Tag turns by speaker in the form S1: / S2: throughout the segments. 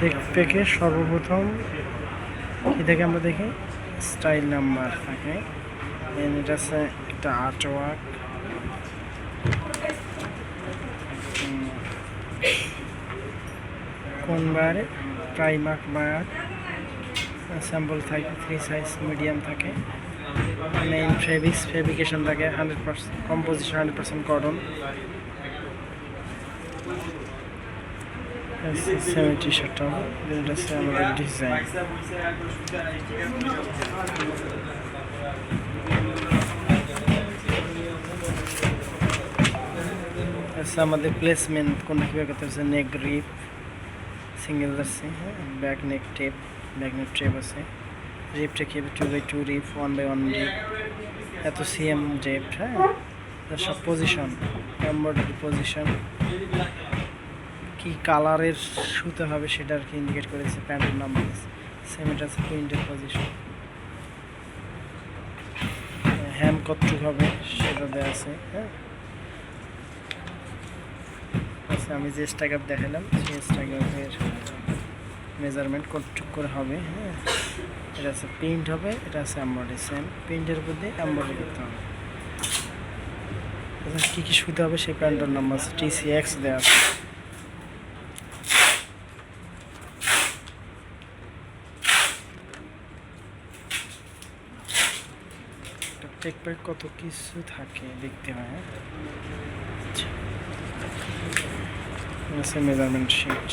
S1: Take প্যাকে সর্বপ্রথম কী থেকে আমরা দেখি স্টাইল নাম্বার থাকে, এটা আছে একটা আর্টওয়ার্ক, কোন বারে প্রাইমার্ক বায়ার স্যাম্পল থাকে 3 সাইজ মিডিয়াম থাকে, মেইন ফেব্রিকেশন থাকে 100% কম্পোজিশন 100% কটন, 70 শার্টটা এটা হচ্ছে আমাদের ডিজাইন। আমাদের প্লেসমেন্ট কোনটা কীভাবে করতে হচ্ছে, নেক গ্রিপ সিঙ্গেল আছে, হ্যাঁ, ব্যাক নেক টেপ আছে, রিপটা কীভাবে 2x2 রিপ 1x1 রিপ, এত সিএম টেপ, হ্যাঁ, সব পজিশন, এমব্রয়ডারি পজিশন, কি কালারের সুতো হবে সেটা আর কি ইন্ডিকেট করেছে, প্যান্টের নাম্বার সেম, এটা আছে প্রিন্টের পজিশন, হ্যাম কতটুক হবে সেটা দেওয়া আছে, হ্যাঁ, আচ্ছা আমি যে স্ট্যাক আপ দেখালাম সেই স্ট্যাক আপের মেজারমেন্ট কতটুক করে হবে, হ্যাঁ, এটা আছে প্রিন্ট হবে, এটা আছে এমব্রয়ডারি, সেম প্রিন্টের উপর দিয়ে এমব্রয়ডারি করতে হবে, কী কী সুতো হবে সেই প্যান্টের নাম্বার আছে, TCX দেওয়া আছে। টেক প্যাক কত কিছু থাকে দেখতে হয়, মেজারমেন্ট শিট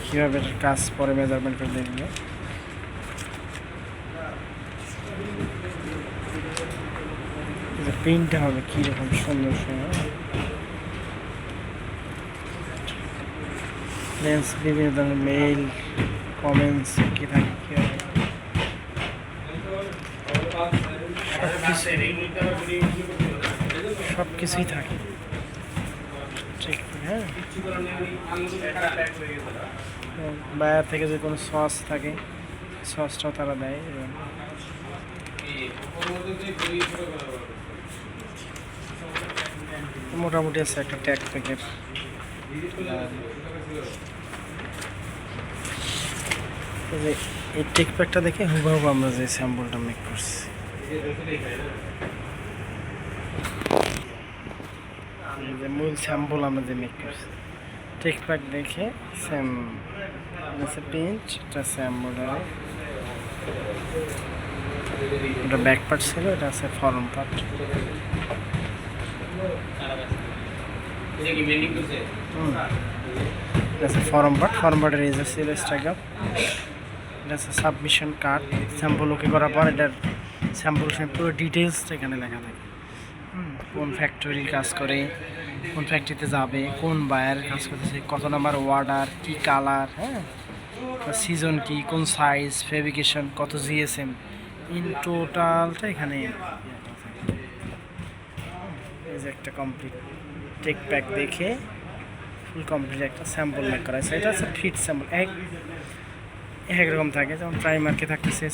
S1: কীভাবে কাজ পরে মেজারমেন্ট করে দেখবে, প্রিন্টটা হবে কীরকম সুন্দর সুন্দর, লেন্স বিভিন্ন ধরনের মেইল কমেন্টস কী থাকে, কী হবে সব কিছুই থাকে, ঠিক, হ্যাঁ, বায়ার থেকে যে কোনো সস থাকে সসটাও তারা দেয়, এবং মোটামুটি আছে একটা ট্যাগ প্যাকের। এই টেক প্যাকটা দেখে হুবহু আমরা যে স্যাম্পলটা মেক করছি, যে মূল স্যাম্পল আমরা যে মেক করছি, টেক প্যাক দেখে সেম আছে প্রিন্ট, এটা এমব্রয়ডারি, এটা ব্যাক পার্ট ছিল, এটা আছে ফরম পার্ট, ফরম পার্টের এই যে ছিল স্ট্যাক আপ, এটা আছে সাবমিশন কার্ড, স্যাম্পল ওকে করার পর এটার স্যাম্পল পুরো ডিটেলসটা এখানে লেখা থাকে, কোন ফ্যাক্টরি কাজ করে, কোন ফ্যাক্টরিতে যাবে, কোন বায়ার কাজ করতেছে, কত নাম্বার অর্ডার, কি কালার, হ্যাঁ, সিজন কি, কোন সাইজ, ফেব্রিকেশন, কত জিএসএম, ইন টোটালটা এখানে। এই যে একটা কমপ্লিট টেক প্যাক দেখে ফুল কমপ্লিট একটা স্যাম্পল মেক করা হয়েছে, এটা হচ্ছে ফিট স্যাম্পল, এক রকম থাকে, যেমন প্রাইমার্কে থাকতেছে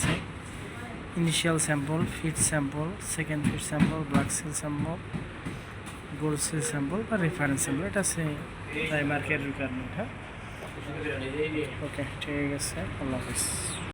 S1: initial sample, fit sample, second fit sample, black seal sample, gold seal sample বা রেফারেন্স স্যাম্পল, এটা আছে প্রাইমার্কের রিকোয়ারমেন্ট, হ্যাঁ, ওকে ঠিক আছে, আল্লাহ হাফিজ।